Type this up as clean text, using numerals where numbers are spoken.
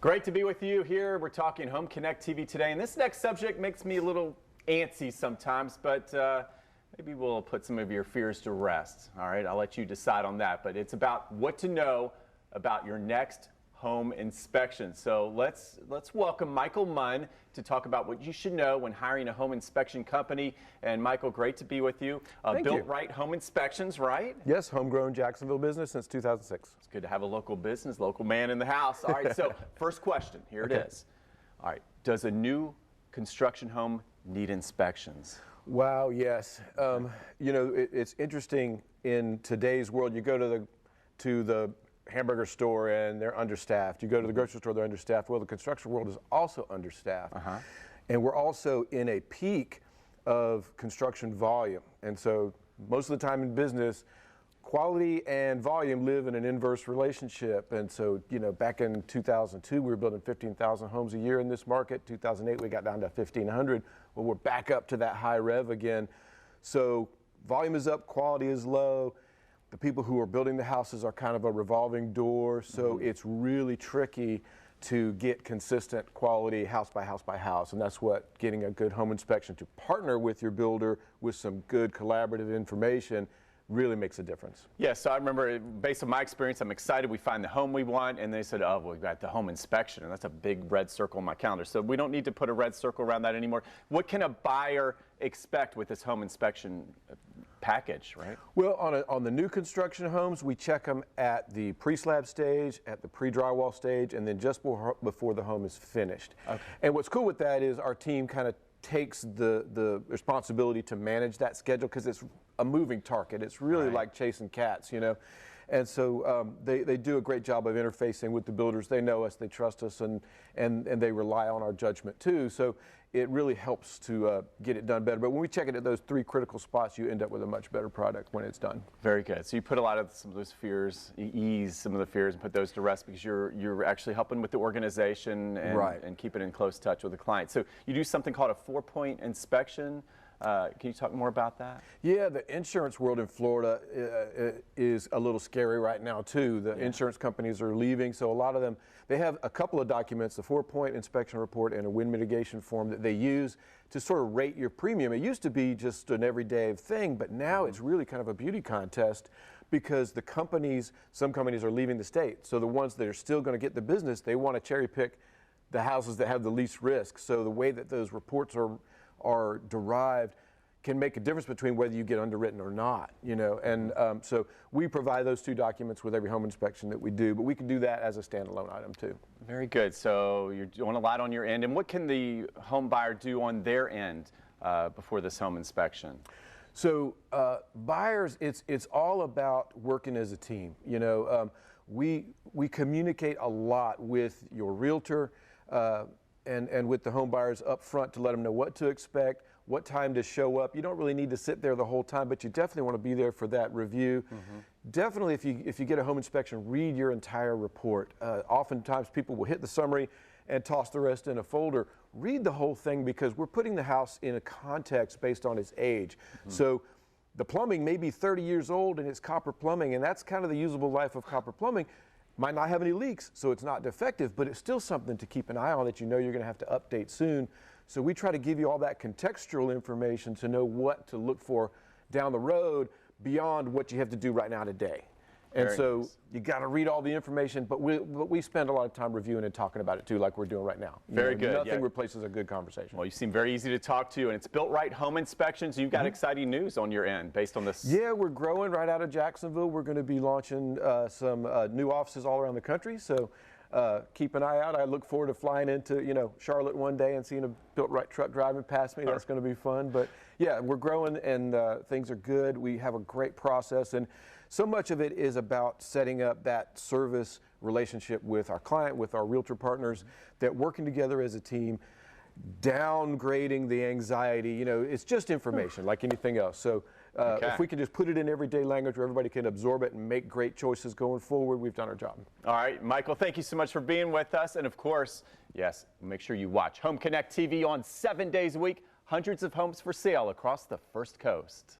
Great to be with you here. We're talking Home Connect TV today, and this next subject makes me a little antsy sometimes, but maybe we'll put some of your fears to rest. All right, I'll let you decide on that, but it's about what to know about your next home inspection. So let's welcome Michael Munn to talk about what you should know when hiring a home inspection company. And Michael, great to be with you. BiltRite Home Inspections, right? Yes, homegrown Jacksonville business since 2006. It's good to have a local business, local man in the house. All right, so first question, here it is. All right, does a new construction home need inspections? Wow, yes. You know, it's interesting in today's world. You go to the hamburger store and they're understaffed. You go to the grocery store, they're understaffed. Well, the construction world is also understaffed. And we're also in a peak of construction volume. And so most of the time in business, quality and volume live in an inverse relationship. And so, you know, back in 2002, we were building 15,000 homes a year in this market. 2008, we got down to 1,500. Well, we're back up to that high rev again. So volume is up, quality is low. The people who are building the houses are kind of a revolving door, so it's really tricky to get consistent quality house by house by house, and that's what getting a good home inspection to partner with your builder with some good collaborative information really makes a difference. Yeah, so I remember, based on my experience, I'm excited we find the home we want, and they said, oh, well, we've got the home inspection, and that's a big red circle on my calendar. So we don't need to put a red circle around that anymore. What can a buyer expect with this home inspection package, right? Well, on the new construction homes, we check them at the pre-slab stage, at the pre-drywall stage, and then just before the home is finished. Okay. And what's cool with that is our team kind of takes the responsibility to manage that schedule because it's a moving target. It's really like chasing cats, you know. And so they do a great job of interfacing with the builders. They know us, they trust us, and they rely on our judgment too. So it really helps to get it done better. But when we check it at those three critical spots, you end up with a much better product when it's done. Very good. So you put a lot of some of those fears, ease some of the fears and put those to rest because you're actually helping with the organization and keeping in close touch with the client. So you do something called a 4-point inspection. Can you talk more about that? Yeah, the insurance world in Florida is a little scary right now too. The insurance companies are leaving, so a lot of them, they have a couple of documents, the 4-point inspection report and a wind mitigation form that they use to sort of rate your premium. It used to be just an everyday thing, but now it's really kind of a beauty contest because some companies are leaving the state. So the ones that are still going to get the business, they want to cherry pick the houses that have the least risk. So the way that those reports are derived can make a difference between whether you get underwritten or not, you know. And so we provide those two documents with every home inspection that we do, but we can do that as a standalone item too. Very good. So you're doing a lot on your end. And what can the home buyer do on their end before this home inspection? So buyers, it's all about working as a team. You know, we communicate a lot with your realtor and with the home buyers up front to let them know what to expect, what time to show up. You don't really need to sit there the whole time, but you definitely want to be there for that review. Definitely, if you get a home inspection, read your entire report. Oftentimes people will hit the summary and toss the rest in a folder. Read the whole thing because we're putting the house in a context based on its age. So the plumbing may be 30 years old and it's copper plumbing, and that's kind of the usable life of copper plumbing. Might not have any leaks, so it's not defective, but it's still something to keep an eye on that you know you're going to have to update soon. So we try to give you all that contextual information to know what to look for down the road beyond what you have to do right now today. And so you got to read all the information, but we spend a lot of time reviewing and talking about it too, like we're doing right now. Very good. Nothing replaces a good conversation. Well, you seem very easy to talk to, and it's BiltRite Home Inspections. You've got exciting news on your end based on this. Yeah, we're growing right out of Jacksonville. We're going to be launching some new offices all around the country. So keep an eye out. I look forward to flying into Charlotte one day and seeing a BiltRite truck driving past me. That's going to be fun. But yeah, we're growing and things are good. We have a great process, and so much of it is about setting up that service relationship with our client, with our realtor partners, that working together as a team, downgrading the anxiety. You know, it's just information like anything else. So if we can just put it in everyday language where everybody can absorb it and make great choices going forward, we've done our job. All right, Michael, thank you so much for being with us. And of course, yes, make sure you watch Home Connect TV on 7 days a week. Hundreds of homes for sale across the First Coast.